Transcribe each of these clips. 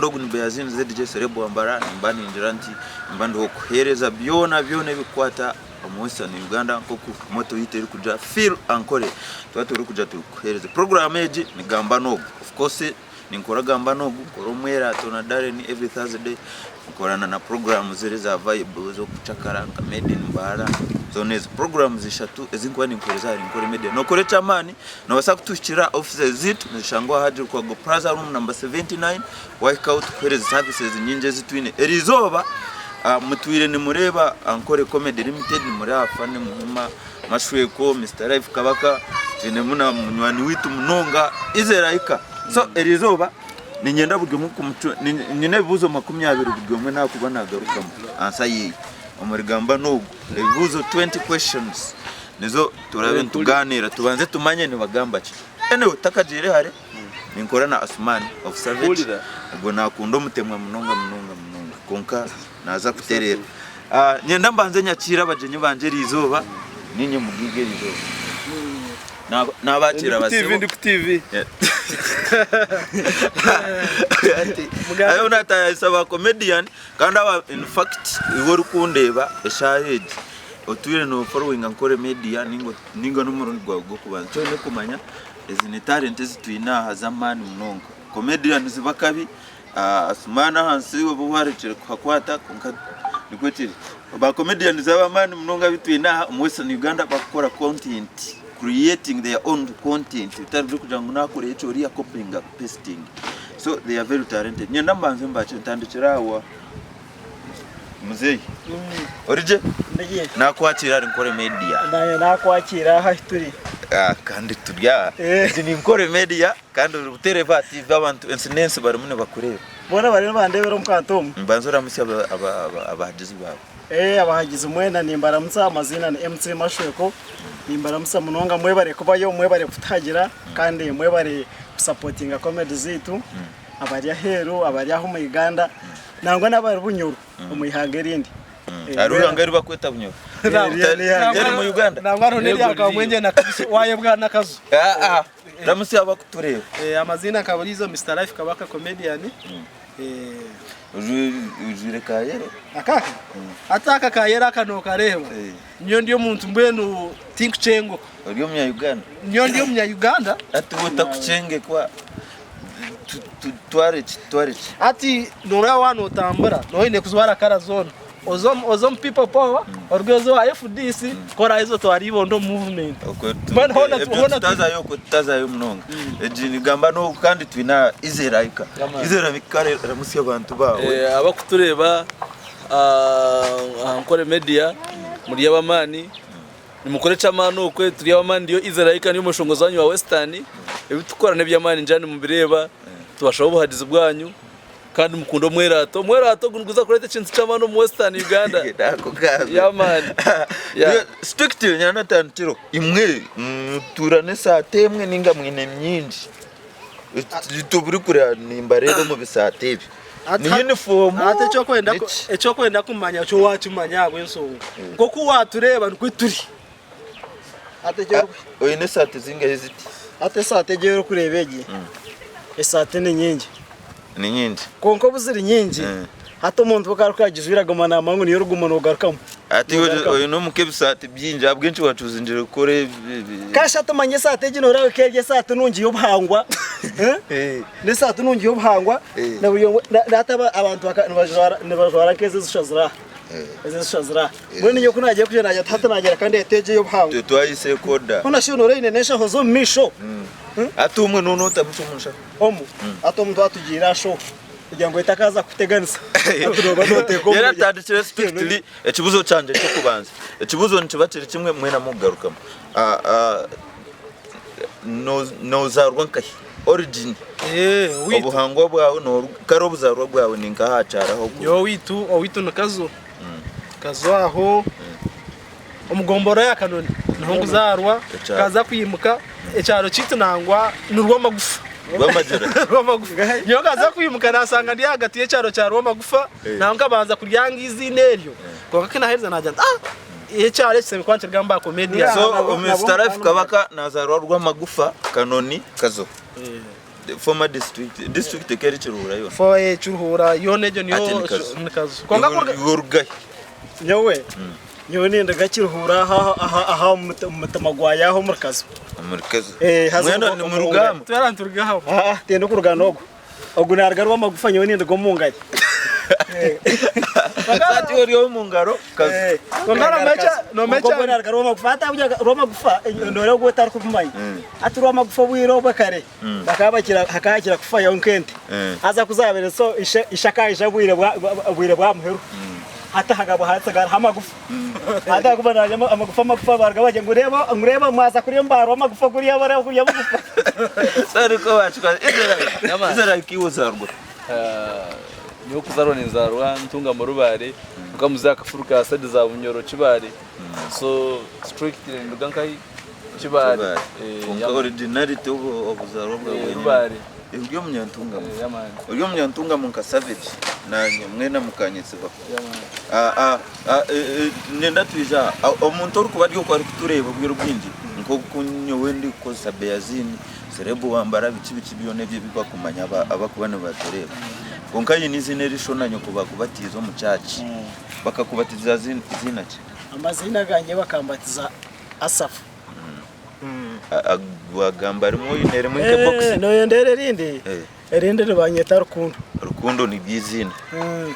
Nogu ni Beazine ZDJ Celeb Mbarara mbani indiranti mbandi ho kuhereza byona bikwata mu Western Uganda nkoku moto yite iri kuja feel Ankole twaturi kuja tukuhereza program eji ni Gamba Nogu. Of course ni nkora Gamba Nogu koromwera tona dare ni every Thursday nkorana na program zire za vibe zo kuchakaranga made in Mbarara zoneze programs zishatu ezinkwa ni nkoreza NKORE Media no kore chamani no basakutushira offices zitu nishangwa haje kwa Go Plaza room number 79 work out kwere services nyinje zitwine erizoba mutwire ni mureba NKORE Comedy Limited ni muri afane muhima Mashweko Mr Life Kabaka twine muna munywani witu munonga izeraika so erizoba ni nyenda bugemu kumutwe nyine buzo 20 bugemu nakubona agarukamo ansayi muri Gamba Nogu ibibuzo 20 questions nizo turabe tuganira tubanze tumanye ni bagamba ki anyway takajire hare ninkora na Asmani of Savage ubwo nakundo mutemwa munonga konka naza kuterera nyenda mbanze nyakira abajenyi banje rizoba ninye mugige rizoba nabakira basebo ndi ku TV ayo Twatayisa ba comedian kandi aba in fact iwo rukundeba eshahid otwire no following NKORE Media ningo n'umurundi gwa kubanza cyo ne kumanya ezine talent zitwina hazamani munonga comedian zibakabi asumana hansi wo bwarekere kwakwata konka nikwetire ba comedian z'abamani munonga bitwina mu Western Uganda bakora content creating their own content utari kujangu nakore echo ria copying pasting so they are very talented nyenda mbanze mbache ntandikirawa muzeyi orije ndiye nakwakira NKORE Media naye nakwakira ha turi kandi turya ni NKORE Media kandi utereva TV abantu incidents barumune bakureba bona bari bandebera mukantom mbanzora musi abahagizi babo abahagizi mwena nimbara mutsa amazina ni MC Mashweko nimbara musa munonga mwebare kubayo mwebare kutagira kandi mwebare supportinga comedy zitu abari ahero abari aho mu Uganda nangwa nabari bunyuru mu ihangerindi ari uhangari bakweta bunyuru yari mu Uganda nangwa roneli akamwenje na kabisa wayebwa nakazu ramusi abakutureba amazina kabarizo Mr Life Kabaka comedian ujire kayero akaka ataka kayera kano kareba nyo ndiyo muntu mbwenu think chengo ndiyo mnya Uganda nyo ndiyo mnya Uganda atubuta kuchenge kwa twarich ati nora wano tambara no ine kuzwara kara zone ozom people power orgozo FDC kora hizo twaribondo movement man hona taza yo mnonga ejini Gamba Nogu kandi twina izeraika mikare ramusi abantu bawo abakutureba NKORE Media muri yabamani nimukore chamano kwe turi yabamani ndiyo izeraika niyo mushongozanyu wa Western ibitukora nebyamani njani mubireba tubashaho buhadizi bwanyu kandi mukundo mwerato gunuguza kurete chintu chamano mu Western Uganda dako kabe yamani strict nyana tantiro imwe turane satemwe ninga mwine myinji tuburi kure nimba rero mu bisatebi ni uniform ate cyo kwenda kumanya cyo wacu manyagwe nsonga ngoko watureba nkwituri ate cyo oyine sate zinga heziti ate sate gero kurebege esate ni nyingi konko buziri nyingi hato umuntu bakarukagize biragomana amangu niyo rugumano garukamo ati oyo no mukebisate byinja abwenci wacuzinjire kore kasha tumanye sate gino rawe kerye sate nungi yo buhangwa ne sate nungi yo buhangwa na buyo nataba abantu bakabajwara keze zishazira ezishazira bone nyo kunagiye kuje najya tata nagira kandi eteje yo buhangwa Twatayisa koda ona shino reine nesha hozo misho ati umwe nono tabucumusha omu ato muntu atugira sho kugira ngo itakaza kuteganisa yaratandikira strictly ekibuzo canje cyo kubanza ekibuzo ntibatire kimwe mwena mugarukamo no zarwa nkahi origin obuhangwa bwawe no karobu zarwa bwawe ninka hacaraho yo witu nakazo kazo aho umugomboro yakanoni naho kuzarwa kaza kwimuka ecyaro citu nangwa nurwo magufa rwamagufa nyo kaza kwimuka nasanga ndi hagati y'ecyaro cya rwamagufa nanga banza kuryanga izineryo kwa kina herza najya ecyaro cyo kwanje Gamba Comedy so Mr Life Kabaka nazarwa rwamagufa kanoni kazo former district keri Kiruhura yo fo Kiruhura yo nejo niyo nikazo konga urugay nyowe nyone ndaga Kiruhura aha mutamagwaya aho murkazo mwenda ni mu rugamba twaranturgaho tendo ku ruganogo ogunarga rwa magufa nyone ndago mungari Sati uriyo mu ngaro kazi ngara mecha ogunarga rwa magufa atabuja rwa magufa ndore go tar kuvumanyi ati rwa magufa bwiro bakare bakabakira hakakira kufa yonkente aza kuzabere so ishaka ijabwire bwa muheru hata hagabo hatsaga hamagufa hata kubana amagufa barga baje ngureba mwaza kuri mbaro amagufa kuri yabara kuri yabugufa sari ko bachuka izara kiwuzarwa niyo kuzarwa nzarwa ntunga mu rubare ukamuzaka furuka sade za bunyoro kibare so strictly ndugankai kibare originality of zarwa kibare Ugyo munyantunga munka savage na mwena mukanyetse bako nenda twija omuntu uri kubaryo ko ari kutureba bwiro bwinji nko kunyowe ndi koza Beazine Celeb wambara bici byone bye biba kumanya abakubana batoreba konkaye nizine rishona nyoko bakubatiza mu caci bakakubatiza zina ki amazina ganye bakambatiza Asafu Gamba arimo inere mu nke box no yendere rinde ribanyeta rukundo ni Beazine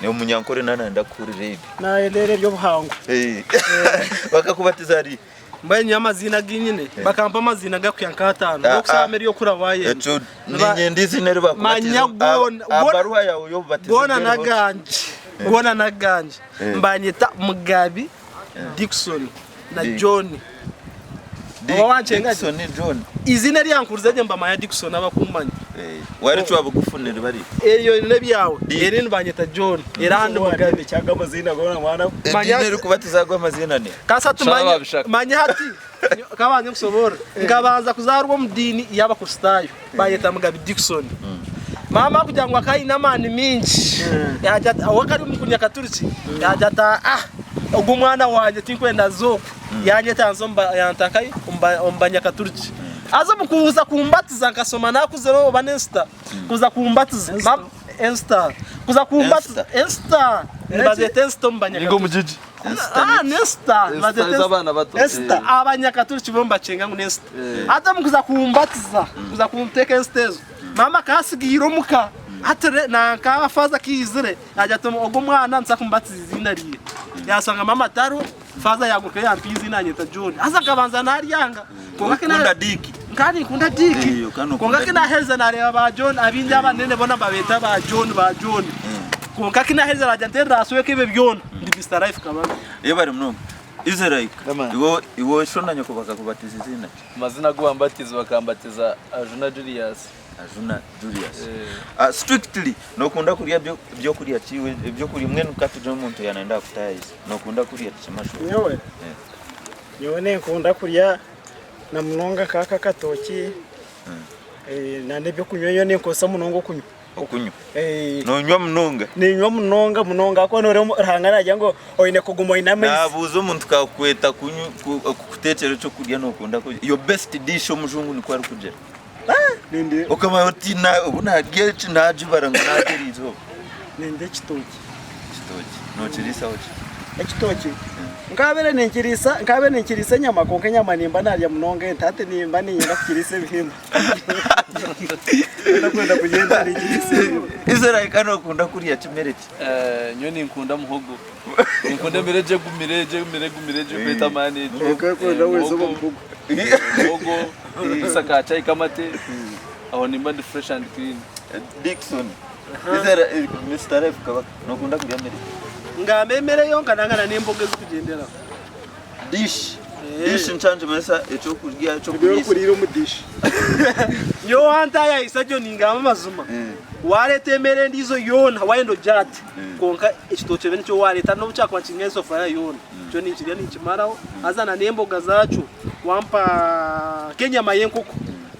ni umunyankore nananda kuri rede na yendere ryo buhango bakakubatiza ari mbaye nyamazina ginyine bakampa amazina gakyanka 5 bokusameri yo kurawaye eco ninyendi zinere bakubatiza abaruwa yawe yo batiza bona naganje mbanyeta Mugabi Dickson na John Dickson ni John izina ryankuruze je mbamaya Dickson abakumbanye wari cyo bagufunira bari eyo ne byawe erin banyeta John erandi Mugabi cyangwa amazina gona mwana manyere kubatiza gwa amazina ne kasatu manya hati kabanye kusobora ngabanza kuzarwa mu dini y'abakustayo banyeta Mugabi Dickson mama kujangwa akayi namani minji yajata wakari mukunyakaturiki yajata ubwo mwana wanje tinkwenda zoko yanyeta nzomba yantakai umbanyakaturiki aza mukuza kumbatiza nkasoma nakuzero banesta kuza kumbatiza Insta kuza kumbatiza Insta bazete Insta mbanyakaturiki ngo mujiji Nesta bazete abana bato Insta abanyakaturiki bomba cenga ngo Nesta ata mukuza kumbatiza kuza kunteka Insta mama kasigiro muka atere na kafaza kizire ajatuma ubwo mwana nsa kumbatiza izina riye yasanga mama taro faza yaguke yampizi nanyeta John asa kabanza naryanga kunda diki ngani kunda diki konga kina heza nareba ba John abindi abanene bona babeta ba John konga kina heza rajantera aswe kebe byona ndi Mr Life kabanga bari mnongo Israel iwo shona nyoko bakakubatiza izina amazina gubambatiza bakambatiza Ajuna Julius strictly no kunda kuriya byo kuriya ciwe byo kuri mwe nukatuje umuntu yanenda Twatayisa no kunda kuriya Mashweko nyowe ne kunda kuriya na munonga kaka katoki nane byo kunyoyo ne kosa munongo kunyo okunyo no nywa munonga ni nywa munonga ko nore rahangana jango oine kugumo inamezi nabuzo umuntu kakweta kunyo kutetero cyo kuriya no kunda ko your best dish omujungu ni kwari kujera ninde ukama utina ubuna gechi naji baranga nagerizo ninde kitoki no kirisa ochi ekitoki ngabere nenkirisa nyama konke nyama nimba narya munonga entate nimba ninyira kukirisa bihimba kwenda kugenda nikirisa Israel kano kunda kuriya kimereti nyoni nkunda muhogo nkunda mireje gumireje beta mane kwenda wezo muhogo saka chai kamate aho nimba ndi fresh and clean Dickson izera Mr Life Kabaka no kunda kuriya mere ngamemere yonka nangana n'imboga zikugendera dish nchanje mesa echo kurya cyo kurira mu dish yo wanta ya isajo ningama mazuma waretemere ndizo yona wayendo jati konka ekitoche bene cyo wareta no bucakwa kingeso fara yona cyo ni kirya ni kimaraho azana n'imboga zacu wampa Kenya mayenkoko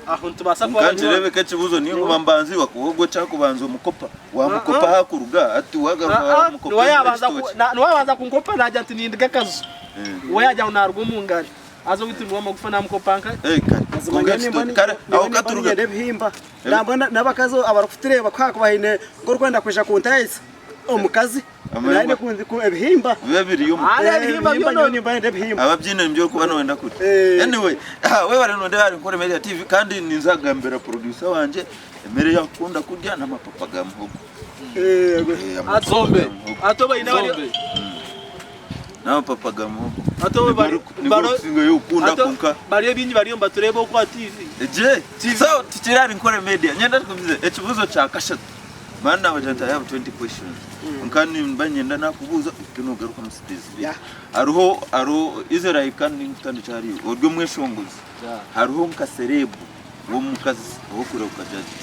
aho ntubasa kwa kanjirebe kachibuzo niyo bambanzi wakuhogo cyakubanza umukopa wa mukopa hakuruga ati waga mukopa no yabanza kunkopa naja ntinindika kazo wayajya unarwo mungari azo gutirwa amagufa namukopanka kare aho katuruga bihimba ndabona nabakazo abarukutireba kwakubahine ngo rwenda kwisha ku Twatayisa omukazi nane kunzi ku ebihimba bibiri yo ababyina mbyo kuba no wenda kuri anyway we bari no ndari NKORE Media TV kandi ninzagambera producer wanje emere yakunda kurya n'amapapa gamuhogo atombe atoba inabali n'amapapa gamuhogo atoba baro singa yo kunda kunka bari binyi bari yomba tureba kwa TV je so tikirari NKORE Media nyenda tukubize ekibuzo cha kashatu mana wajanta have 20 questions nkani mbanyenda nakubuza kinogaruka musitizi aruho Israel kandi ngutandi cyari urwo mweshongozi haruho nka Celeb wo mukazi wo kure ukajaji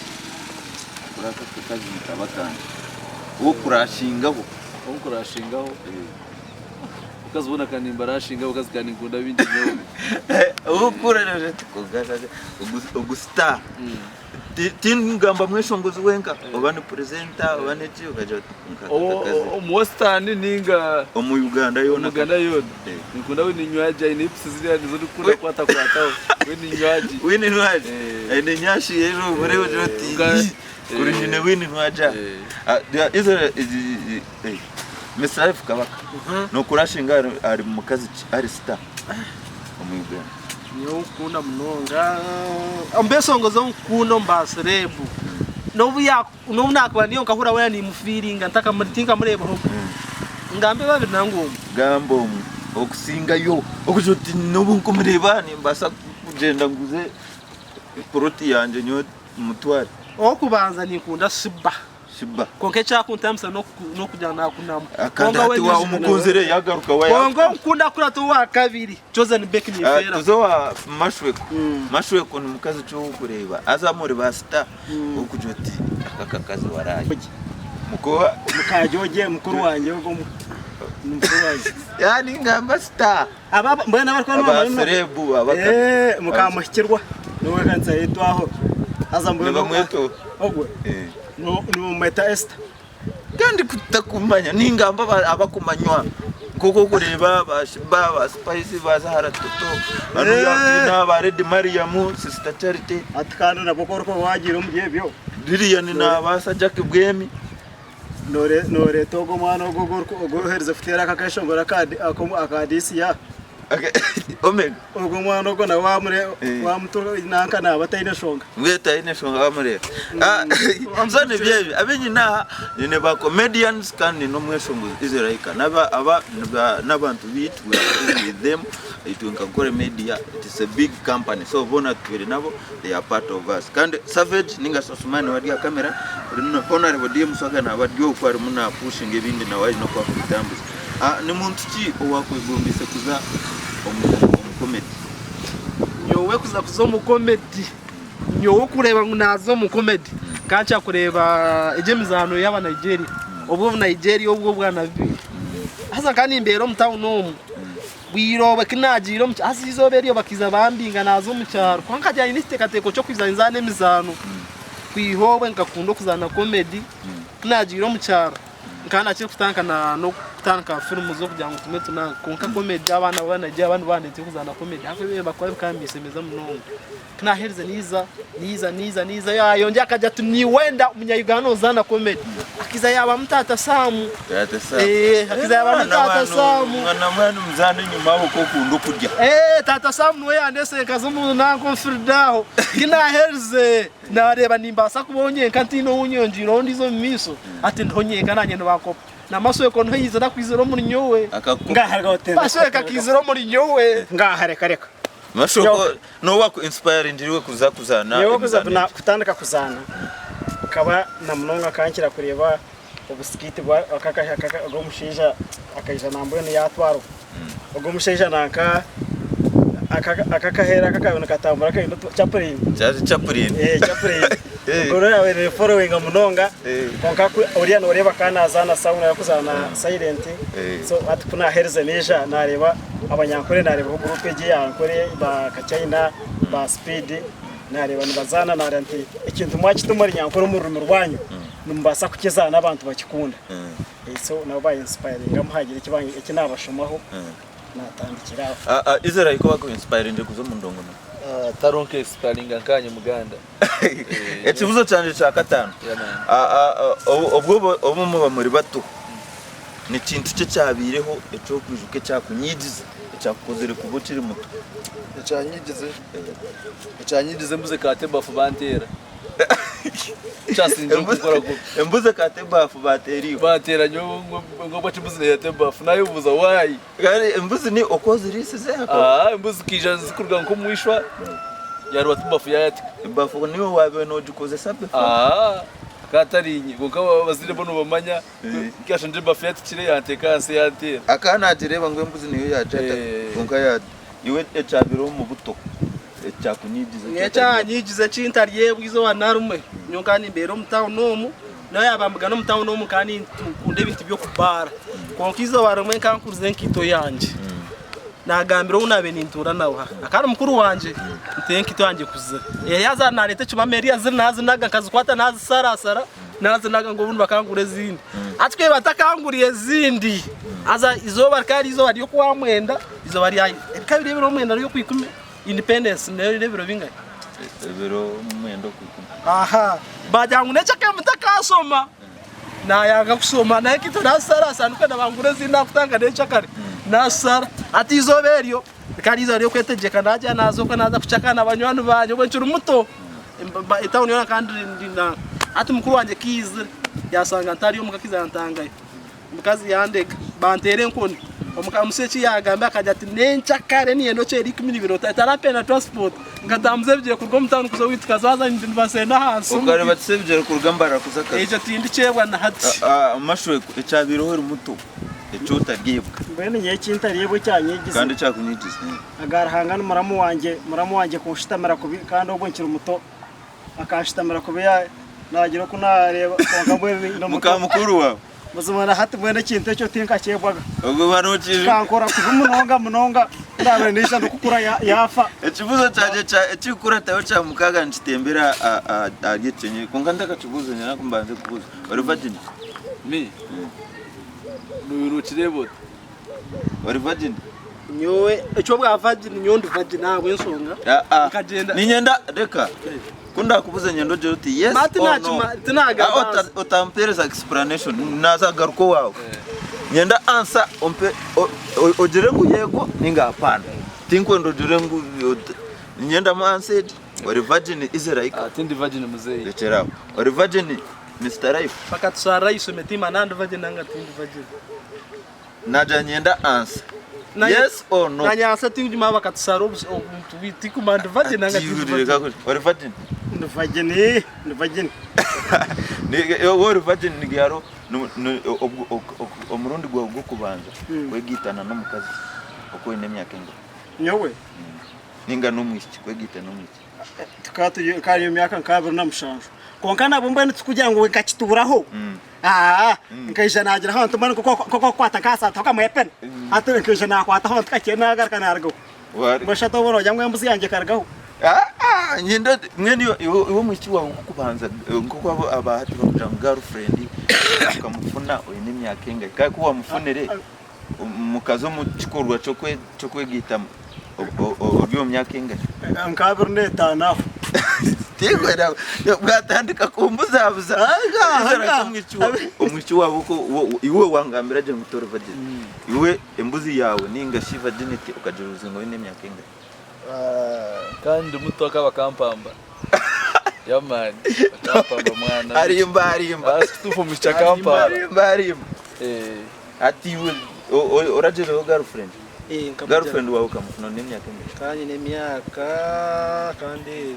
kuraka kazi mutabakandi wo kurashingaho ukazibona kandi Mbarara ukazi kandi ngunda bindi wo kurere tukogaza Augusta tin Gamba mweshongozi wenga obane presenter obane cyo kaje Western ninga mu Uganda yona nikunda we ninywaje inipsi zile nizo dukunda kwata we ninywaje ene nyashi yero bare ujoti kuri nyine we ninywaja izo Mr. Kabaka no kurashinga ari mu kazi ari star mu Uganda niyo ukunda munonga ambesongozo nkuno mba Celeb nobu nakwa niyo nkahura we ni mufiringa ntaka mutinga mureba ho ngambe babiri nangu gambo okusinga yo okujoti nobu nkumureba nimbasa kugenda nguze poroti yanje nyo mutwari okubanza nikunda shiba konke cyakuntamsa no kujana kunama konga we wa umukunzire yagaruka wa kongo nkunda kura to wa kabiri Chosen Bek ni fera zo wa Mashweko ni mukazi cyo kureba azamure ba star okujoti aka kazi waraye mukoha mukajoje mukuru wanje ugo yani ngamba star aba mbona bariko no Celeb mukamuhikirwa niwe kanza yitwaho azambuye mweto ogwe no meta esta kandi kutakumanya ningamba abakumanywa koko kureba ba spice bazahara toto anu yakina ba Red Mariam Sister Charity atkana na bokorko wagira umbyebyo diriya ni nabasa Jack Bwemi nore togo mwana ogorko herze futera kakashongora akadisi ya omen ogo mwana ogo na wamure wamuto nanka na batayine shonga mweta ine shonga wamure amzane byebi abenyi na ne ba comedians kandi no mweshongo Israel n'abantu bitu with them NKORE Media. It is a big company, so bona twere nabo they are part of us kandi Savage ninga sosumani wadiya kamera honorable DM Musaga na badyo kwari muna pushing ibindi na wali no kwa kutambuza ni muntu ki owakwegombise kuza comedy nyowe kuza mu comedy nyowe kureba nazo mu comedy kancha kureba ejemizano y'aba Nigeria obwo Nigeria obwo bwana bi hasa kandi imbero mtawu no bwiro bakinagiro azizoberiyo bakiza bambinga nazo mu cyaro kwankajya iniste kateko cyo kwizanzane mizano kwihobe ngakundo kuzana comedy kinagiro mu cyaro kana cyo kutanka no kutanka film zo kugira ngo tume tuna konka comedy abana banajya abantu bandetse kuzana comedy hafe beba kwa kambise meza munongo kana herze niza yonje akaja tuniwenda umunyayugano uzana comedy akiza yaba mtata Samu akiza yaba mtata Samu mwana mwanu mzana nyuma uko kundo kujya tata Samu we andese kazumu na konfirdaho kina herze nareba nimbasa kubonye kantino unyonjiro ndizo miso ati ndonye kananye nabako na Mashweko ntiyiza nakwizero muri nyowe ngaharga hotel Mashweko akizero muri nyowe ngahareka reka Mashweko no wako inspire ndiriwe kuzana yo kuzana kutandika kuzana kaba na munonga kankira kureba ubuskiti bwa akaka mushinja akaija nambuye ni yatwaro ubwo mushinja nanka akakahera kakabona katambura kayindo chapurin Goro yawe ni following munonga konka uriya no reba kana azana sauna yakuzana silent so atupuna herze neja nareba abanyankore nareba groupe je yankore ba Kachina ba Speed nareba nibazana naranti ikintu mwachi tumari nyankore mu rumu rwanyu numbasa kukizana abantu bakikunda so nabo ba inspiring amuhagira ikibanyi ikinabashomaho natandikiraho izera iko bako inspire nje kuzo mundongo taronke inspiring ankanye muganda ekibuzo cyanje cya katano obwo muba muri bato ni kintu cyo cyabireho eco kwijuke cyakunyigize cyakozere kubo kiri muto ecyanyigize mbuze kate bafu bantera chasinje gukora ko embuze kate bafu bateriyo batera nyo ngo bachibuze ya tebafu nayo buza wayi gari embuze ni okoze risize hako embuze kija zikurwa nko mwishwa yari watubafu yati bafu niwe wabe no gikoze sabe katarinyi ngo bazire bono bamanya kyasha nje bafu yati kire yantekanse yatera akana direba ngo embuze niyo yajata ngo ya iwe ecabiro mu buto ecyanyigize cintariye bwizo wanarume nyongani mbero mutawo nomu nayo abambuga no mutawo nomu kandi kunde bintu byo kubara konkizo warumwe kankuruze nkito yanje nagambira unabe nintura nawe akari mukuru wanje ntenkito yanje kuze yaza narete cuma meri azinazi naga kazikwata nazi sarasara nazi naga ngo buntu bakangure zindi atwe batakanguriye zindi aza izoba kari izoba ryo kwa mwenda izoba rya kabiri biro mwenda ryo kwikume independence nebiro bingaye biro mwendo kwikume bajangu nechake mutakasoma na yanga kusoma na kito nasara sanuka nabangure zina kutanga nechakare nasara ati izoberyo kari izo ryo kwetegeka naje nazo ko naza kuchakana abanywanu banje bwo ncuru muto itawuni yona kandi ndina ati mukuru wanje kize yasanga ntari yo mukakiza ntangaye mukazi yandeka bantere nkoni omukamuseki yagamba akajya ati nenchakare niye no cyo iri kumini birota tarapena transport ngadamuze bije kurwo mutanu kuzo witikaza waza ndibasena hansi ukare batsebye kurwa Mbarara kuzaka ejo tindi cebwa na hati Mashweko ecabiroho muto eco tagibwa mbene ngiye cintariye cyanyigize kandi cyakunyigize agarahanga n'umuramu wanje kunshitamira kubi kandi ubwo nkiri muto akashitamira kubi nagira ko nareba kwangabwe no mukamukuru wawe muzumana hati mwene kintu cyo tinka cyebwaga ubwo barukije kankora kumunonga ndabe nisha ndukukura yafa ekibuzo cyaje ekikura tayo cya mukaga ntitembera agetenye konga ndakakibuzo nyana kumbanze kubuza wari virgin mi nurukirebo wari virgin nyowe ecyo bwa virgin nyondo virgin nawe nsonga kagenda ni nyenda reka kunda kubuza nyendo je uti yes or no tinaga otampereza explanation naza garuko wawe nyenda answer ompe ojere nguyego ninga hapana tinkwendo jere ngu nyenda answered wari virgin is like atindi virgin muzee lecera wari virgin Mr. Life pakatsara isometima nandi virgin nanga tindi virgin naja nyenda answer yes or no nanya answer tingi maba katsara omuntu biti kumanda virgin nanga tindi virgin wari virgin Ndivagini ni wari virgin nigaro omurundi gwa kubanza kwegitana no mukazi uko ine myaka ngo nyowe ninga no mwiki kwegita no mwiki tukatu kari myaka nkabiro namushanju konkana bomba nitukugira ngo wekachituraho nkaisha nagira hantu mani koko kwata kasa toka mwepen atu nkaisha nakwata hantu kakena garkana argo bashato bono jamwe mbuzi yanje kargaho nyenda mwene iwo mwiki wawe kubanza ngoko abahati bakuja girlfriend akamufuna oyine myaka inga kai kuwa mufunere mukazo mu kikorwa cyo kwegita obyo myaka inga nkabiro netanaho Tigo era bwatandika kumbuzabuza umwici wabo ko iwe wangambira je mutoro virgin iwe embuzi yawe ninga shi virginity ukajuruza ngo ine myaka inga kandi muto akaba kampamba yamani kampamba mwana arimba tufu mchakamba ati orajere girlfriend girlfriend wawe kamufuna n'imyaka inga kandi n'imyaka kandi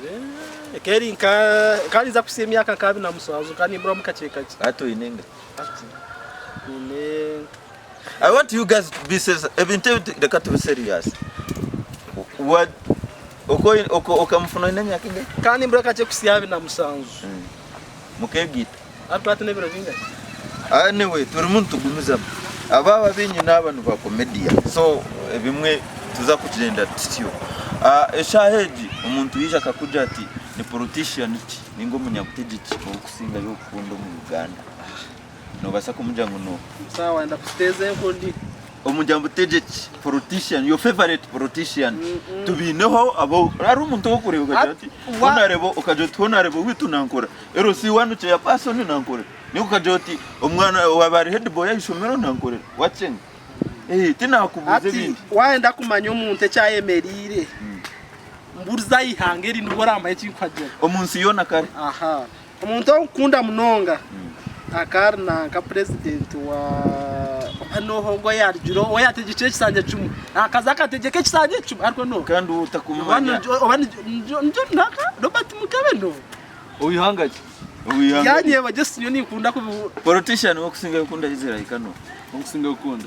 ekeri kandi za kusiye myaka kabi na musazo kandi mbura mukacekake ato inenga I want you guys to be serious. The cat to be serious. What okamufuna n'imyaka inga kandi mbura kace kusiya na musazo mukegita atwate nebiro binga anyway turi muntu gumiza ababa binyi n'abantu ba komedia so bimwe tuza kugenda tityo eshaheji umuntu yisha akakuja ati ni politician iki ningo munyabutegeki okusinga yo kundo mu Uganda no basa kumujya ngo no sawa ndakuteze ko ndi omujambo tegeki politician, your favorite politician, tubineho abo ari umuntu wo kureba ati honarebo ukajoti honarebo witu nankora ero si wanu cya person nankora ni ukajoti omwana wabari head boy yishomero nankora watching tina kubuze bindi waenda kumanya umuntu cyayemerire mbuza ihangeri ndwo rambaye cyikwaje omunsi yona kare umuntu ukunda munonga akarna ka president wa hano hongo yarjuro oyategeke kisanje 10 akaza kategeke kisanje 10 ariko no kandi utakumanya njo naka Robert Mugabe no uyihangaje yani bagesiyo nikunda ku politician wo kusinga ukunda izera ikano umusinga ukunda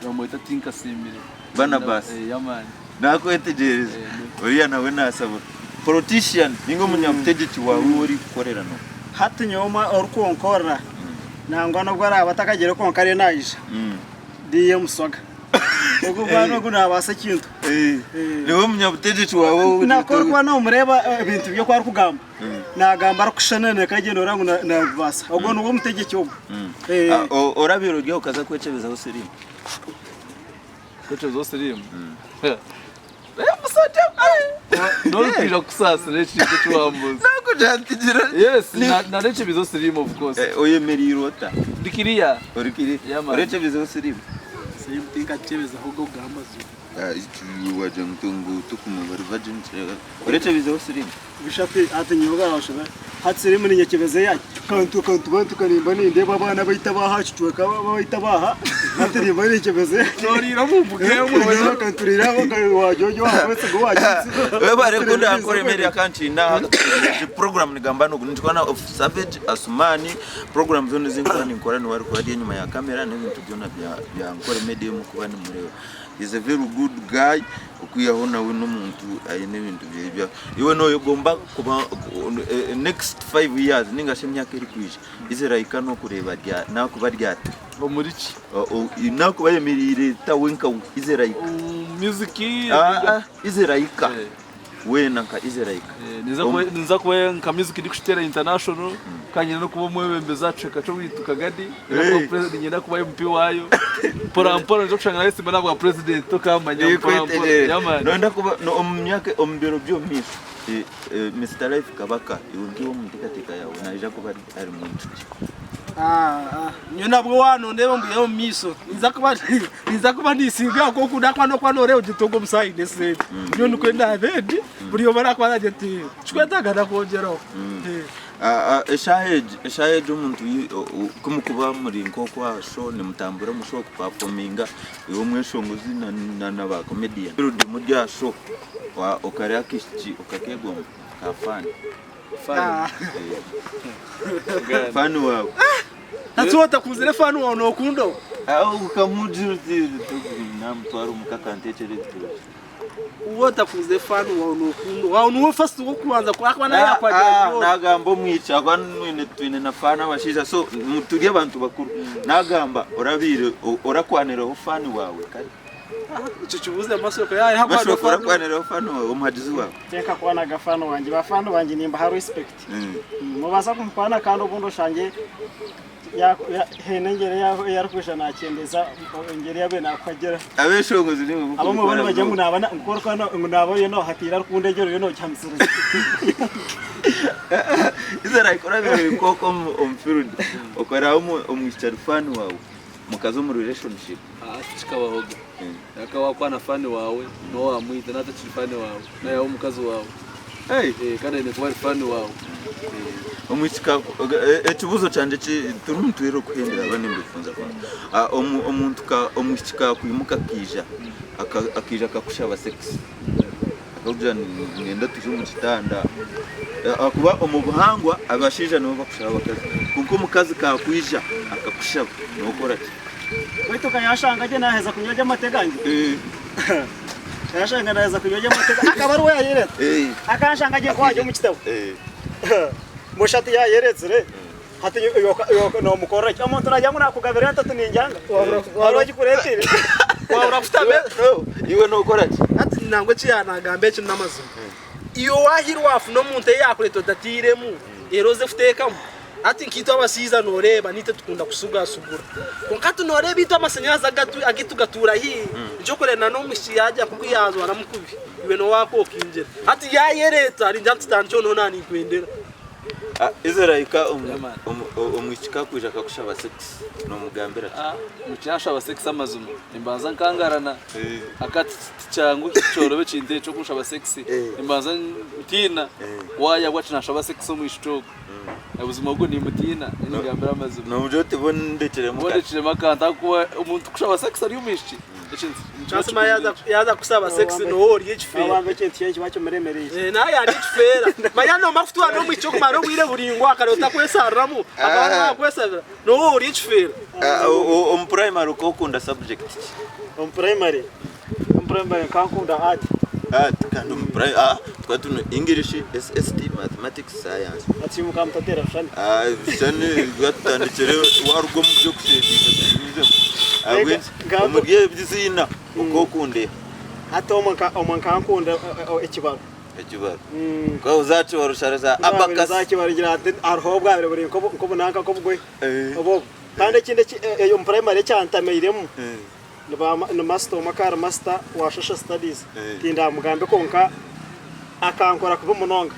bamuita tinka simire bana bas yamani nako etegereza uriya nawe nasaba politician ningo munyamutegeki wawe uri gukorera no hati nyoma orukonkora nangwa no gwara abatakagere konkare nayisha diye musoga ugo bano kunabasa kintu niwe munyamutegeki wawe nakorwa no mureba ibintu byo kwa Rukugamba nagamba arukushanane kagendo rangu na basa ugo no mutegeki wo orabiro ryo kaza kwecebeza hose rimwe no kwira kusasa rechi cy'uwambuza nako jantigira yes na rechi bizo sirimo of course oyemerirota dikiriya orikiri rechi bizo sirimo simtinka cebeza hugo gamazu iki waje mtungu tukumubari virgin rechi bizo sirimo bishafi atinyoga bashaba hatsirimo ninyekebeze yake kantu bantu kanimba ninde babana bahita bahacitwe kaba bahita baha natirimba ninyekebeze norira mumbuge mu kanturira wajojo wese go wajitsi we bare kunda Ankole Media kanti na program ni Gamba Nogu ndikwana of Savage Asumani program zone zinkora ni nkora ni wari kwadi nyuma ya kamera n'ibintu byona bya Ankole Media mu kubani mureba is a very good guy ukuyabona we n'umuntu ayine ibintu bya iwe no yogomba kuba next 5 years ningashe myaka iri kwije izera ikano kureba rya nakuba ryata omurichi inakuba yemirire tawenka izera ika music izera ika we nanka izera ika niza kuba nka music iri kushitera international kanyina no kuba mwebembe zacu kaco wituka gadi ko president nyina kuba MP wayo pora nzo kushanga nese bana bwa president to kamanya pora yamani no ndakuba no omyaka ombero byo miso Mr. Life Kabaka iwungiwo mutikatika yawe naija kuba ari muntu nyona bwo wano ndebo mbiyo miso niza kuba nisinga ko kudakwa no kwa nore ugitogo musaide se nyona kwenda abedi buriyo barakwa ageti chwetaga nakongeraho eshaheje umuntu kumukuba muri nkoko show ni mutambura mu show performinga iwo mweshongozi na ba comedian rudi mu rya show wa okarea kishi okakegomba kafani fani wawe natsuota kuzire fani wawe nokundo ukamujuzi namtwara umukakantechere uwota kuze fani wawe nokundo wawe nuwo first wo kubanza kwakwa na yakwaje nagamba mwica kwanwine twine nafana bashiza so muturiye abantu bakuru nagamba orabire orakwanira ufani wawe kare ico kibuze amasoko yaye hapana orakwanira ufani wawe umuhajizi wawe teka kwana gafano wanje bafano wanje nimba ha respect mubaza kumpana kandi ubundo shanje ya henengere yarukwisha nakendeza ingere yabe nakwagera abeshongozi ni mu abo mubana bajya munabana nkorwa no munabo no hatira rukunde jero yo no cyamsireza izera ikora bire koko omfirundi okora umwichar fan wawe mukazo mu relationship chikabahoga akawa kwana fan wawe no wamwita nata chifane wawe na yawo mukazo wawe kandi ne kuba fan wawe omwichika ekibuzo canje turi mutwero kuhendera bane mbifunza kwa omuntu ka omwichika kuyimuka akija akakushaba sex akavuga ngenda tuje mu kitanda akuba umubuhangwa abashija no bakushaba bakazi kuko mukazi ka kwija akakushaba no kora ki wetu kanyashanga je naheza kunyoja amateganye kanyashanga naheza kunyoja amateganye akabaru we yayereta akashanga je kwaje mu kitabo mushati yayeretse re hati no mukora ki omuntu najya muri akugabira ntatu ninjanga waraje kuretire wabura kutabe iwe no kora ki ati nangwe cyanagambe cyo namazu iyo wahirwa afu no muntu yakureto datiremu eroze futekamu ati nkito abasiza noreba nite tukunda kusugasugura konka tunoreba ito amasanyaza agitugatura hi njokore na no mwishiyaje kukuyazwa na mukubi iwe no wako kinjera ati yayereta ari njantstand cyo nona ni kwendera izerayika umwishika kuja kakushaba sex no mugambira mucyasha aba sex amazuma imbanza nkangarana akati cyangu cyorobe cinde cyo kushaba sex imbanza mutina waya wacinasha aba sex mu ishitoko ubuzima bwo ni mutina n'ingambira amazuma no mujote bondekere makanta kuba umuntu kushaba sex ari umishi Chasima yaza kusaba sex no ori y'ikifera abantu cyenti cyenshi bacyo meremereye na ya n'ikifera mayano mafutu ano mwicyo maro wire buringwa karota kwesaramu abantu kwesara no ori y'ikifera primary ko kunda subject primary kankunda art kandi primary twatu English SST mathematics science ati mukamtatera shani shani gatandikere warwo mu byo kushedinga umubwiye byizina uko kunde hata omanka ankunda ekibaro ko uzaci warusharaza abakas zaki barigira arho bwabere buri ko bunanka ko bugwe obo kandi kinde yo primary cyantameiremo no master makara master wa social studies tinda mugambe konka akankora kuba munonga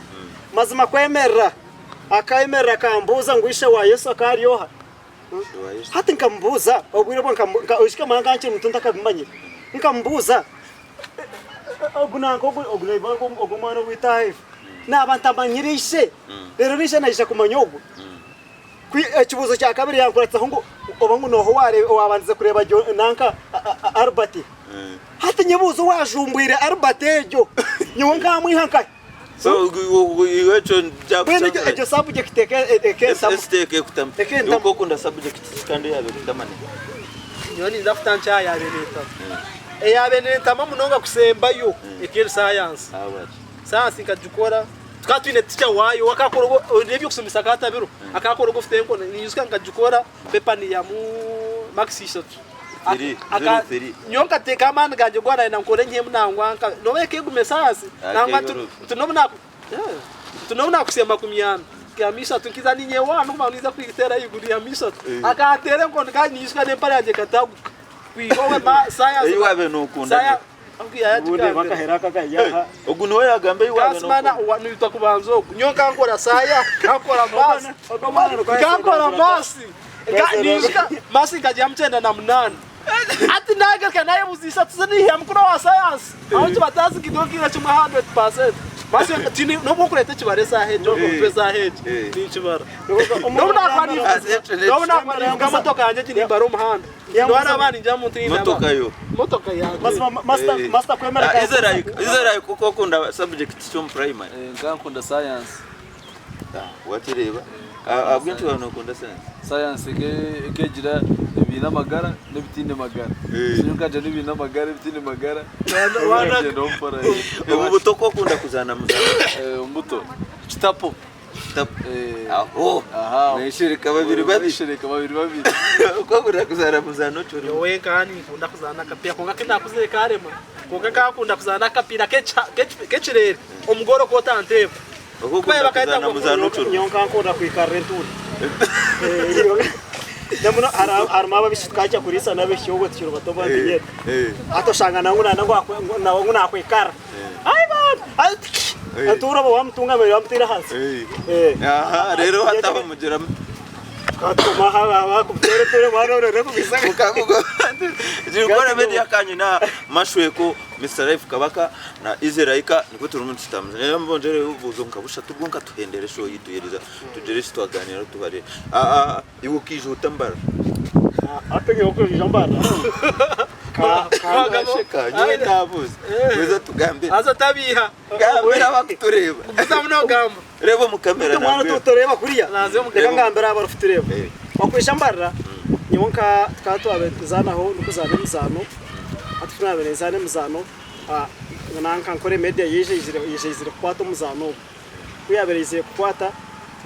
mazima kwemerera akayemerera kambuza ngwishe wa Yesu akariyoha hati nkambuza obwire bonka ushika manga nchi mutunda akabimanye nkambuza ogumana witahe n'abantu amanyirishe rero nishe naisha kumanyogo kibuzo cya kabiri yankuratsa ngo obangu noho wabanze kureba nanka Albert hati nyibuzo wajumbwire Albert ejo nyo nkamwihanka so iwecho jakuchanga ejo subject eke steke kutam yuko kunda subject kandi yabe kutamane nyoni ndafutancha yabeneta yabeneta mamunonga kusembayo eke science science ikajukora tukatwine ticha wayo wakakoro ndebyo kusomisa katabiro akakoro gufite ngo niyuska ngajukora pepani ya mu maxisha nyonka teka man gaje gwana na nkore nke munangwa nobeke gumesasi nangwa tunobona kusema kumyana kamisa tukiza ninye wanu maniza kwitera iguri ya misa akatere ngo nganyishika nempara yaje kataguka kwihowe ma science iwabe no kunda Bude bakaheraka kaya oguno we yagambe iwabe no kasmana wanitwa kubanzo nyonka nkora saya kakora masi kakora masi nishika masi kaje amtenda na munani ati naga kana yabuzisa tuzani hamkura wa science aho batazi kidokira chuma 100% basi tini no bokureta kibaresa hejo pesa hejo ni kibara nobona kwani ngamotoka anje kini baro muhanda ndwara abana njya mu ntina motoka ya master kwemera izera kuko kunda subject cyo primary ngankunda science watireba abwintu banokunda science kegira ibintu magara n'ibitinde magara sinyoka je n'ibintu magara ibitinde magara wana ubuto ko kunda kuzana muzana umbuto kitapo aho nishirika babiri uko kunda kuzana muzano cyo we kani kunda kuzana kapia konga kina kuzere karema konga kakunda kuzana kapira kecirere umugoro ko tanteva uko kunda kuzana muzano cyo nyonka nkunda kwikarentura Namuno armaba bishitkacha kurisa na beshogo tshiro batoba ndiye atoshanga nanguna nanguna kwikara ai ba antura bo amtunga me amtira hansi aha rero hataba mugira katuma hawa kutere maro rero kubisanga ukavuga NKORE Media kanyu na Mashweko Mr. Life Kabaka na Izerayika niko turumuntu tutamze mbonjere uvuzo nkabusha tubwonka tuhendere show yituyeriza tujereshe twaganira tubare iwukije utambara atenge ukije mbara sheka nyowe ndavuze weza tugambe aza tabiha gambera bakutureba utamno gamba rebo mu kamera na tutoreba kuriya naze mu gambera barufutureba bakwisha mbara nyonka tkato abezana ho nukuzana muzano atufuna abezana muzano nanka NKORE Media yije kwata muzano kuyabereze kwata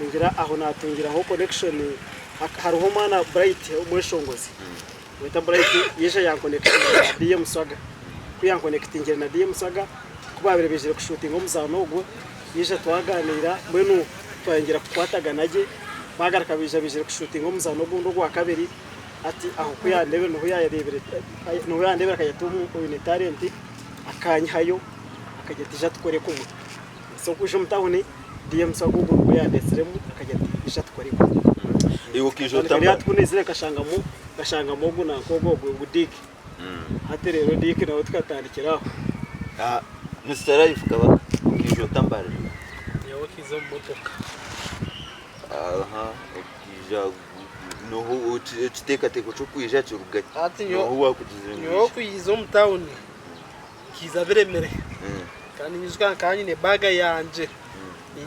ngira aho natungira ho connection hariho mana bright umweshongozi wita bright yije yankonecting na DM Saga kuyanconnecting na DM Saga kubaberebeje ku shooting muzano ubwo yije twaganira mwenu twangira kwataga naje bagaruka bije kushutinga umuzano gundo gwa kabiri ati aho kuyandebe no yandebera akayatumu uyu talent akanyihayo akageta tukore kumwe so kuje mutahuni ndiye musagugu ko yandetseremo akageta tukore kumwe iwo kijota mbere yatkunezere gashangamo guna kogo budiki ati rero diki nawe tukatandikiraho Mr. Life Kabaka kijota mbare yawo kizo motoka ukija noho utiteka teko cyo kwija cyurugati ati noho wakutizira yo kuyizo mutawuni kiza biremere kandi nyuzwa kanyine baga yanje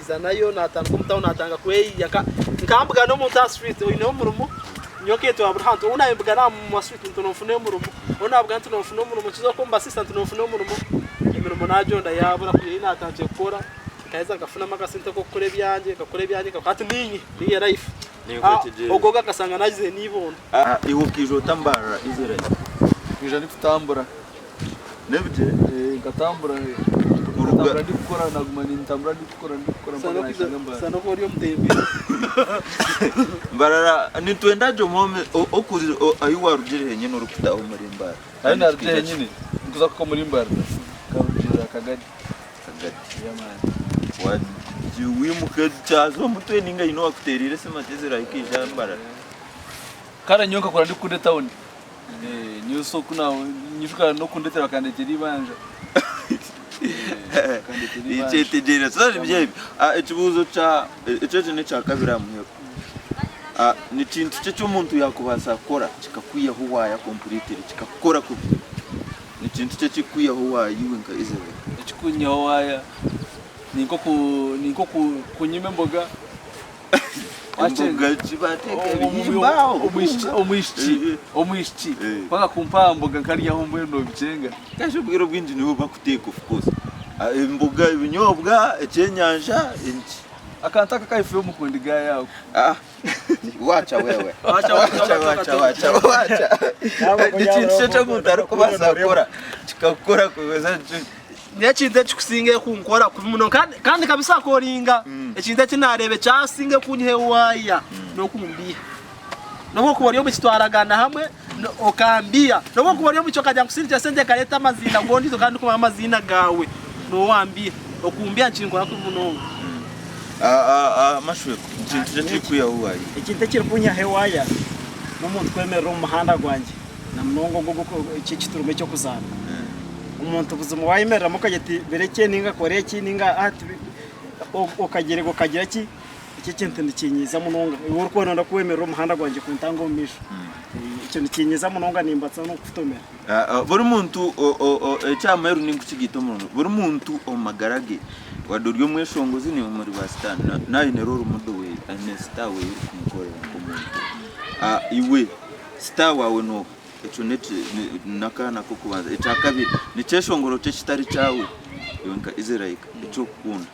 iza nayo natanga mutawuni natanga kwe yaka nkambuga no mu street uyu murumo nyoke to abrahanto unayimbuga na mu street ntonofune murumo unabwa ntonofune murumo kizo ko mba assistant ntonofune murumo imirumo najonda yabura kuyi natanje gukora kaiza ngafuna magasinte ko kure byanje kakati ninyi niye life ogoga kasanga nagize nibondo iwo kijota mbara izere Kija ni kutambura nebje ngatambura uruga ndi gukora naguma ni ntambura ndi gukora sano ko riyo mtembe Mbarara nitwendaje mome okuzi ayiwa rugire nyene urukuta umurimbara ari naruje nyine nguza ko muri mbara karujira kagadi yamani wajiwimuke cyazo mutwe ninga ino akuterire se matezera ikija Mbarara kara nyonka kora ndi kunde town nyuso kuna nyuka no kundetera kandeteri banja ichetegera sari bye ikibuzo cha icyo ne cha kabira muheko ni kintu cyo umuntu yakubasa akora kikakwiyaho waya complete kikakora ku ni kintu cyo kikwiyaho waya yiwenga izebe ikikunyaho waya niko kunyime mboga Mboga chibateke bimbao omwishi paka kumpa mboga kali yaho mwe no bicenga kasho bwiro bwindi nibo bakuteka of course imboga ibinyobwa ecyenyanja inchi akantaka kaifu mukundiga yawo wacha wewe wacha ikintu cyo mutaro kubasa gukora kikakora kuweza Nechinde chukusinge kunkora kumuno kandi kabisa koringa echinde kinarebe cyasinge kunyihe waya no kumbiya no kubariyo bitwaragana hamwe okambia no kubariyo bicokaja kusirije sende kaleta amazina ngondi to kandi kuma amazina gawe no wambia okumbia nchinkora kumuno Mashweko ikintu cyo kuya waya ikinde kiri kunyahe waya n'umuntu kwemera umuhanda gwanje na mnongo guko iki kiturume cyo kuzana umuntu buzima wayimerera mukageti bereke ninga koreki ninga ati okagerego kagira ki iki kintu ndikinyiza munonga uri kubona ndakwemera umuhanda gwanje kuntango umisha ikintu kinyiza munonga nimbatsa no kutomera buri muntu ecyameru ningu kigito muno buri muntu omagarage waduryo mweshongozi ni muri bastan nayo neroro mudo we ane star we kumukore kumuntu iwe star wawe no echo neti nakana kukubanza etakabiri ni cyeshongoro cyo kitari cyawe yonka izeraika echo kukunda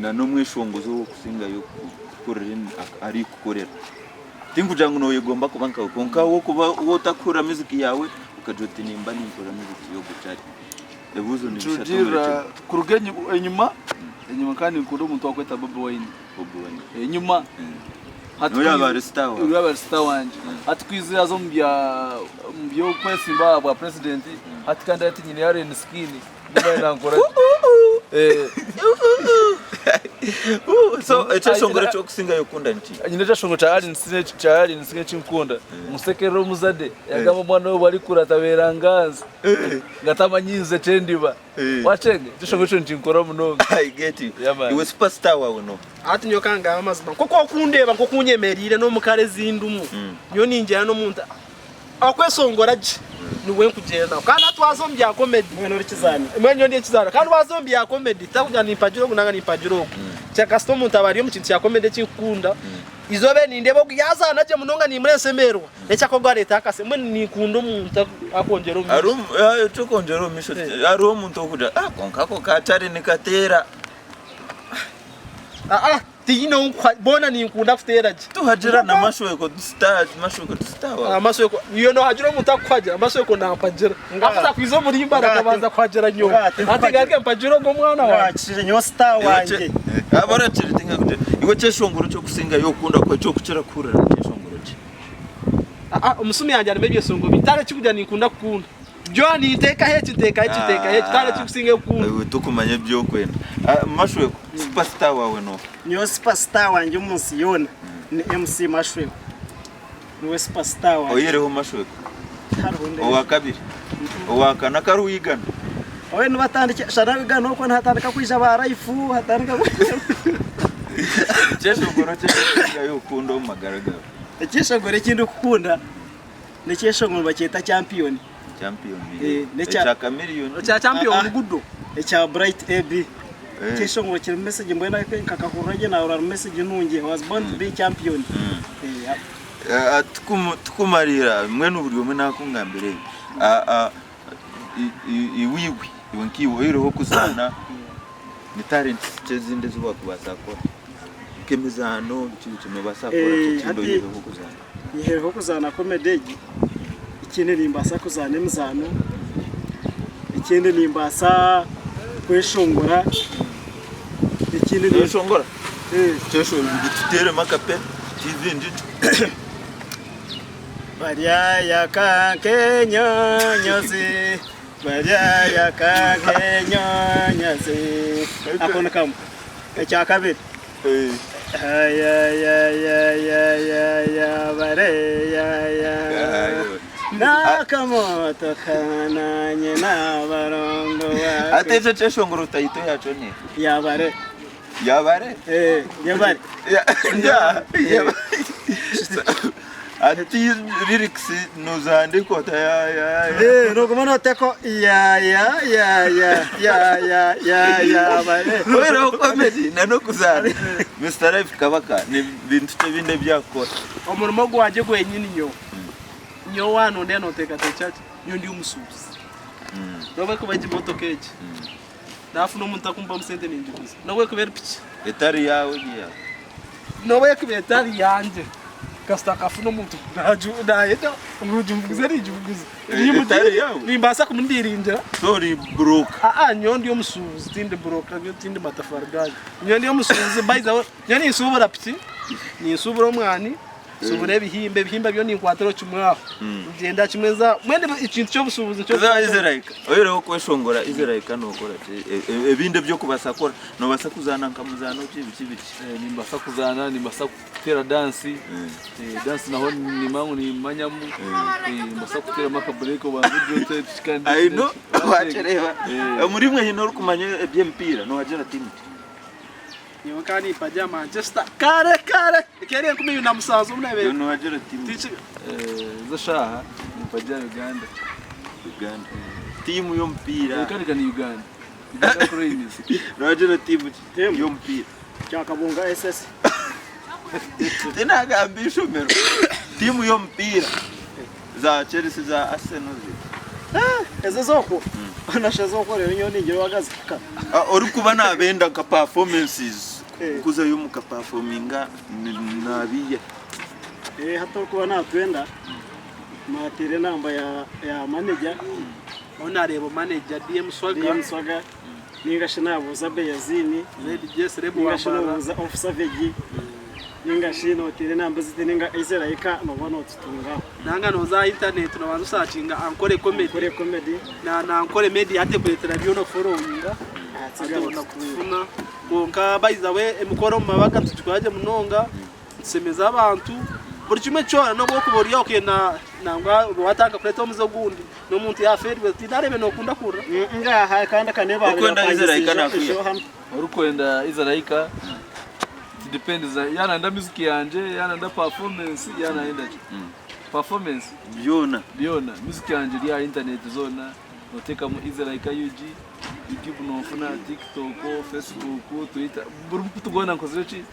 na no mweshongozo wo kusinga yo kukorera ari kukorera tingujangu no yegomba kubanka konka wo kuba wotakura muziki yawe ukajoti nimba nikora muziki yo gucari ebuzo ni bishatumira kurugenye inyuma kandi kundo umuntu wakweta Bobo Wine inyuma Uyaba star wanje atkwizira zo mbyo kwesimba aba president atikanda ati nyine yare ni skin ndibana nkora so eceshongora cyo kusinga yokunda nti nyine eceshongo cha ali nsine chinkunda musekero muzade yagamba mwana we bari kuratabera nganza ngatamanyinze tendiba wachenge eceshongo cyo nchinkora munonga I get you iwe superstar wawe no ati nyokanga amazima koko kundeba ngo kunyemerire no mukare zindumu nyo ninjya no muntu akwesongora je niwe nkugenda kandi atwazombi ya comedy mwenyo ndi kizana kandi wazombi ya comedy takuja ni pajiro kunanga ni pajiro cha customer mutabariyo mu kintu cya comedy cyikunda izobe nindebo yazana je munonga ni muresemerwa necha kogwa leta akase mwe ni kundo umuntu akongera umisho arum tukongera umisho ari umuntu okuja konkako katari nikatera tino bona ni nkunda kutera je tuhajira na Mashweko star Mashweko iyo no hajira mutakwaje Mashweko na mpajira afata kwizo muri Mbarara kabanza kwajira nyo ati gake mpajira ngo mwana wa wakishije nyo star wanje abara chiritinga kute iwe cyeshongoro cyo kusinga yo kunda ko cyo kucera kurira cyeshongoro cye umusumi yanjye arime byesongo bitare cyukujya nikunda kukunda byo ni iteka heci tare cyukusinga kukunda iwe tukumanye byo kwenda Mashweko superstar wawe no niyo superstar wanjye umunsi yona ni MC Mashweko niwe superstar wanjye oyereho Mashweko owa kabiri owa kana karuyigana owe nubatandike shana bigano ko ntatandika kwija baraifu hatandika cyeshongoro cye yo kunda umagaragara cyeshongoro kindi kukunda ne cyeshongoro bacyeta champion cha chameleon cha champion gudo cha bright ab cyeshongoro kiri message mbona kakahurage na ura message nungi was born to be champion tukumarira mwe n'uburyo mwe nakungambere iwiwi yonkiwo iriho kuzana ni talent cyezinde zuba kubasakora kemizano cy'ibintu basakora cy'indo iriho kuzana iriho kuzana komedege ikindi nimbasa kuzana emizano ikindi nimbasa kweshongora ikindi kweshongora cyesho bidutere makape TV ndito Baria ya kankenyo nyozi Baria ya kankenyo nyozi akona kam cha kabiri ya bare ya nakamoto kana nyina barongo wa atetse cyeshongoro tayito yacho ni yabare yabare ati lyrics nuzandiko ya no como no teko ya bare wera comedy nano kuzana Mr. Life Kabaka ni bintu binde byakora omurimo gwaje gwenyine nyo wano ndeno teka techache nyo ndi umusubizi nowe kubaje motokeje dafu no muntu akumba musente ninjikuza nowe kubera pichi etari yawe giya nowe kubera etari yanje kasta kafuno muntu nayeto umujumbugize rijumbugize nimbasa kumundirinjira sorry broke nyo ndi umusubizi tinde broke nyo tinde matafargaje nyo ndi umusubizi baiza nyo ni subura pichi ni subura omwani subure bihimba byo ni kwatero cyumwaho ngenda kimeza mwende ikintu cyo busubuzi cyo za Israelika oyero kweshongora Israelika no kora ebinde byo kubasakora no basakuzana nkamuzano cy'ibiki nimbasa kuzana nimbasa kutera dance dance naho ni mangu ni manyamu nimbasa kutera makabreko bantu kandi I know wachereva muri mwe hino rukumanye ebyempira no wajera timu niyo kandi pajya Manchester kare ikere kumenya na musazo munebe no wajera timu zashaha ni pajya Uganda timu yo mpira kandi ni Uganda Cranes no wajera timu yo mpira cyakabunga SS tena gambisho mero timu yo mpira za Chelsea za Arsenal eze zoko anashazoko rero nyo ningiro wagazika uri kuba nabenda ka performances kuza yo muka performinga nabiye hato kuba natwenda matere namba ya manager ona rebo manager DM Swaga ningashi nabuza Beazine Celeb ningashi nabuza officer vegi ningashi no tere namba ziteninga Israelika no bono tutunga nanga no za internet no bantu sacinga Ankole comedy na Ankore media ate kuletera byo no followinga atona kufuna bonka baiza we emukoro mabaga tukwaje munonga semeza abantu buri kimwe cyo no bwo kuboriya okena nangwa wataka kuleta umuzo gundi no muntu ya feri we tinarebe no kunda kura ngaha kandi kaneba kwenda Israelika nakwiye urukwenda Israelika depends yana nda music yanje yana nda performance yana enda performance byona music yanje ya internet zona noteka mu Israelika YouTube no funa TikTok Facebook Twitter burubu tugona nkozere chi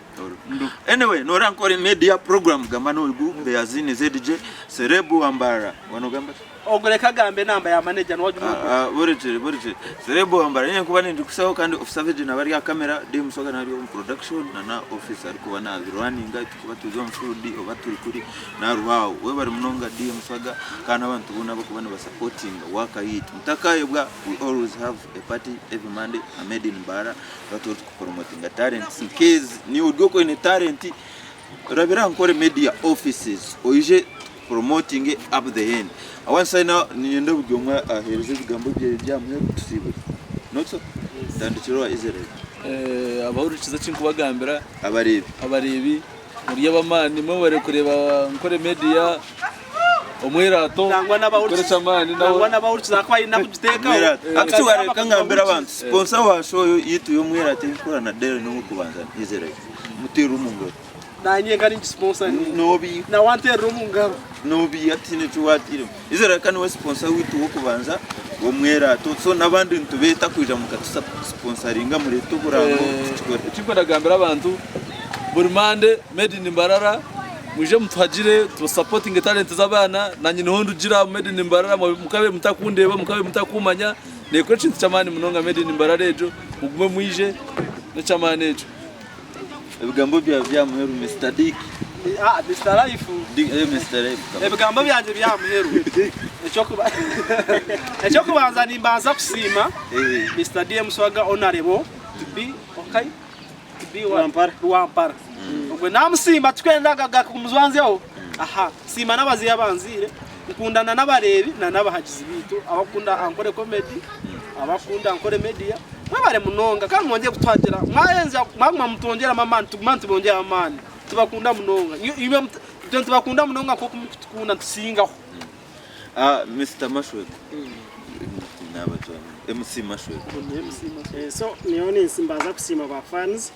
anyway no NKORE media program Gamba no Beazine ZJ Celeb Mbarara wano Gamba ogoreka gambe namba ya manager no wajumu borete Celeb Mbarara nyenye kuba ndi kusaho kandi officer vege na bari ya camera dim soga na riyo production na officer kuba na running kuba tuzo mfudi obaturi kuri na ruhawo we bari munonga dim soga kana abantu bona bakubana ba supporting waka yit mutakaye bwa we always have a party every Monday made in Mbarara that was promoting the talents in case ni udoko in talent rabira Ankole Media offices oije promoting up the end awan say now ni ndo bugomwa ahereze bigambo byamwe tusibe not so tandikiro Israel abahurikiza cy'inkubagambira abarebi muri y'abamani mwe bare kureba Ankole Media omwerato koresha mani nangwa n'abahurikiza kwa ina kugiteka actually kangambira abantu sponsor wa show yitu yo mwerato ikora na dere no kubanza Israel mutira umungo nanye ngari sponsor nobi na wante rumungaro nobi atine tuwatire Israel kan we sponsor witu wo kubanza wo mwerato so nabandi ntubeta kuja mukatusa sponsoringa muri tuburango tukora gambira abantu buri mande made in Mbarara muje mutwagire tu supporting talent z'abana nanye niho ndugira made in Mbarara mukabe mutakundeba mukabe mutakumanya neko chintu chamani munonga made in Mbarara ejo mugume mwije no chamani ejo ebigambo bya muheru Mr Dick Mr Life Mr Life ebigambo byanje bya muheru echo kubanza nimbanza kusima Mr DM Swaga honorable to be okay to be wampara ubwo namusimba twendaga kumuzwanzeho aha sima nabazi yabanzire ukundana n'abarebi na nabahagize bitu abakunda Ankole comedy abakunda Ankole Media mwabare munonga kandi mwongeye gutwagira mwayenza mwaguma mutongera amani tugumanti bongera amani tubakunda munonga iyo tubakunda munonga ko kumukunda tusingaho Mr Mashweko MC Mashweko so nione simbaza kusima ba fans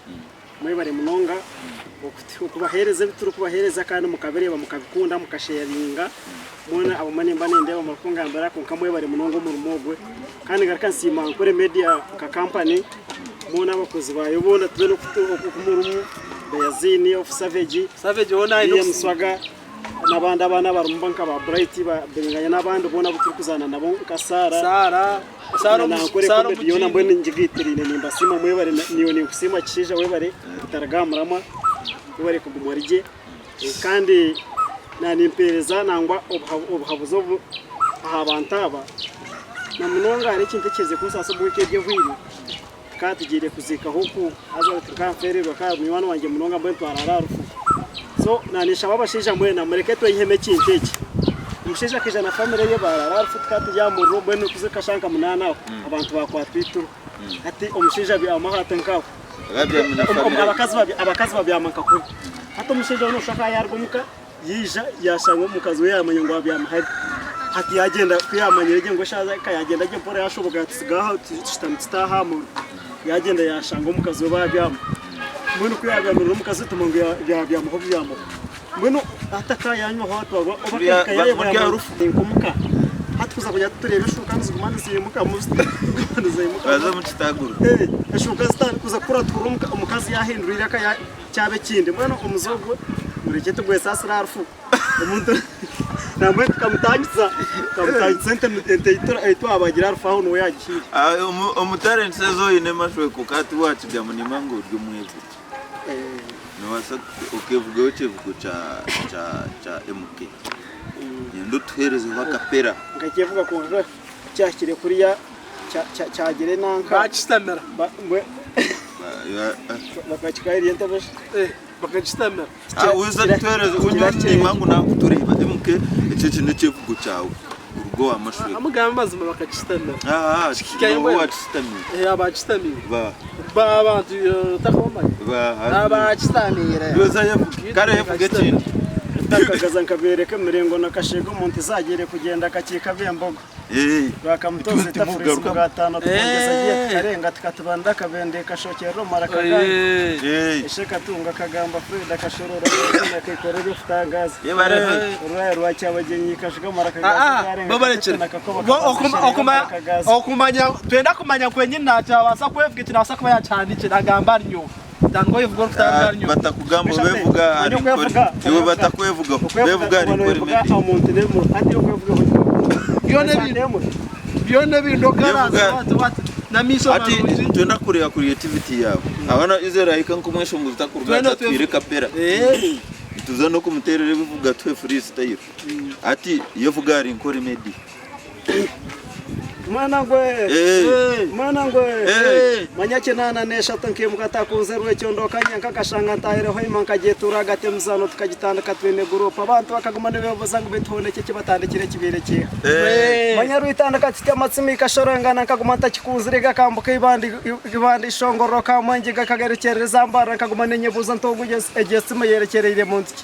mwebare munonga okubahereza bituru kubahereza kandi mukabereba mukabikunda mukasharinga mwana abamani mbane ndeba makungambara ko kamwebare munongo mu rumogwe kandi garika nsima Ankole Media ka company mwana abakozi bayobona tubeno kumurumu Beazine of Savage ona ino Mswaga nabanda abana barumbanka ba Bright ba benganya nabandi ubona buturukuzana nabo kasara na Ankole Media ona mbone njigitirine nimba sima mwebare niyo ni kusima kisha webare taragamurama webare kugumwarije kandi nani impereza nangwa obhabuzo ahabantaba na munonga ari kintekeze kusasa bwike byevwiri katugire kuzika huku aza tukamfererwa ka mwana wanjye munonga mbwe twarararufu so nanisha babashisha mwe na mureke to iheme kinteke umushisha kija na family ye barararufu katujya mu rubo no kuzika shanka munana abantu bakwatwitu ati umushisha bi amahata nkaho abakazi babyamanka kuri hato umushisha no shaka yargumuka yija yashanga umukazi we yamanye ngo abyamahari hati yagenda kuyamanyirege ngo shaza kayagenda aje pore yashoboka tsigaho tutamtstaha mu yagenda yashanga umukazi we babyama mbona kuyagamira umukazi tumungu yabyama ho byama mbona ataka yanywa ho twagwa obaka yaye rufu nkumuka hatuza kujya turebe shuka nzigumana zimuka musti baza mu kitaguru shuka star kuza kura turumuka umukazi yahindurira ka cyabe kindi mbona umuzogo mureke tugwe sasa rarufu umuntu namwe kamutangitsa nteitora aitwa abagira rufaho no yagiye umutalent sezo ine Mashweko kati wacu bya munimango ry'umwevu no wasa ukevuga ukevuga cha MK yendo tuhereze bakapera ngakivuga ko cyakire kuri ya cyagire nanka bacistamera bakachikairi entabash bakacistamera uza tuhereze unyoni mangu na kutureba MK icyo n'ikivugo cyawe urugo wa Mashweko amugamba mazima bakacistamera wacistamira abacistamira ba abantu takoma abacistamira yoza yavuga kare yavuga cyane takagaza nkabereka mirengo nakashego monte zagere kugenda kakika byembogo bakamutoze tafurizo gatano tugeza giye karenga tukatubanda kabende kashokero marakaga isheka tunga kagamba Freda kashorora nakikorera ufutagaza uraya rwacyabageni kashiga marakaga babarekera okumanya twenda kumanya kwenye ntacabasa kwevuga iti nasa kuba yacandike nagamba ryo dango ivuga ufutagaza batakugamba bevuga ari iwe batakwevuga bevuga ari Ankole Media umuntu nemo ati ukwevuga Bione bindo karaza watu na miso ati twenda kureba creativity yabo abana izera ikankumwesho mu zitakurwa twireka pera tuza no kumuterere bivuga twe freestyle ati yevuga ari Ankole Media mwana ngwe manyake nana nesha tankimuka takunze rwe cyondo kanyanka kashanga ntahereho imanka getura gatemuzano tukagitandika twene group abantu bakaguma nebevuza ngo bitondeke kibatandikire kibireke manyaru itandika tite amatsimi kashorangana kaguma ntakikunzire gakambuka ibandi ishongoro kamangi gakagerekereza mbara kaguma nenyebuza ntogugeze egesima yerekereye munsi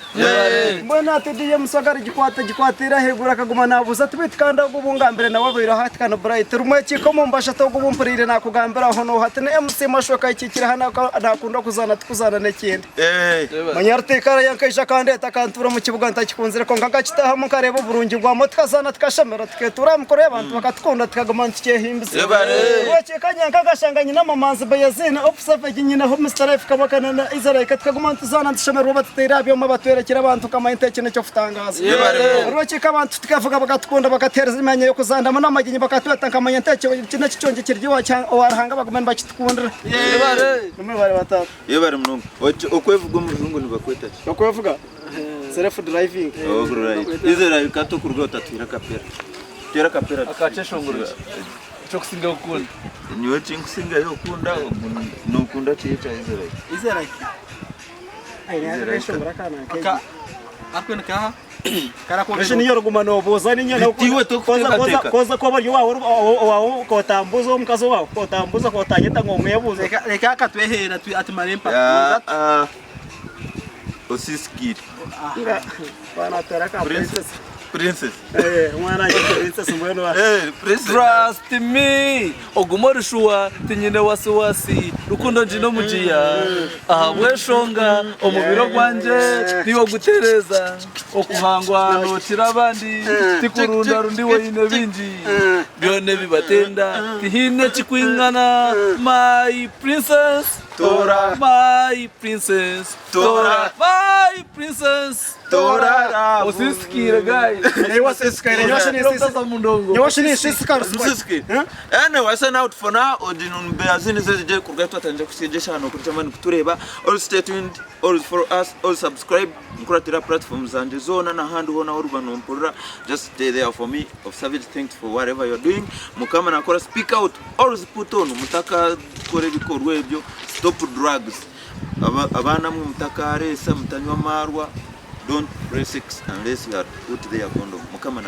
mbona tidiye musagara gikwatira hegura kaguma nabuza tubitkanda gubungambere nawe biro hati kana bright rumwe kikomo mbasha togubumpurire nakugambira hono hati ne MC Mashweko ikikira hana nakunda kuzana nekindi manyarte kara yankisha kandi atakantura mu kibuga ntakikunzire ko ngakitaha mu karebo burungi gwa motkazana tukashamera tuketura mukore abantu bakatukunda tukaguma ntike himbise wache kanyanka gashanganye n'amamanzi Beazine officer nyina ho Mr. F Kabaka na Israel tukaguma ntuzana ntishemera batera byo mabatwerekera abantu kamayinte kintu cyo futangaza wache kabantu tukavuga bakatukunda bakatereza imanye yo kuzandama n'amaginyi bakatweta kamanya ntacyo kintu cyonje kiryo warahanga bagumana bakitukundira numwe batatu munongo okwevuga umuzungu nibakweta okwevuga self driving right Israel kato kurwa tatwira kapera akaceshongura cyo kusinga ukunda niwe cinkusinga yo kunda nokunda chicha Israel akwena kaha Mashini yoro gumano bozani nyana koza ko bari wawo ko tambuzo mukazo wawo ko tambuzo ko tanyeta ngomwe yabuze reka katwehera atimarempa osiskiri bana teraka princess mwana princess mbweno trust me ogumorishuwa tinyine wasiwasi rukundo njino mujiya aha weshonga omubiro gwanje niwo gutereza okuhangwa no tirabandi tikurunda rundiwo ine binji byone bibatenda tihine chikwingana my princess Tora my princess Tora my princess Tora osiskire guys sign out for now. Odinun Beazine zeje kurgatwa tanje kusijesha hano kutamani kutureba. All stay tuned, all for us, all subscribe. Mkuratira platforms zanje zona na handu hona urban mpura. Just stay there for me. Of savage thanks for whatever you're doing. Mukama na kora speak out. Always put on. Mutaka kore bikorwa ebyo. Stop drugs. Abana mutaka aresa mutanywa marwa. Don't wear sex unless you are put there condom. Mukama na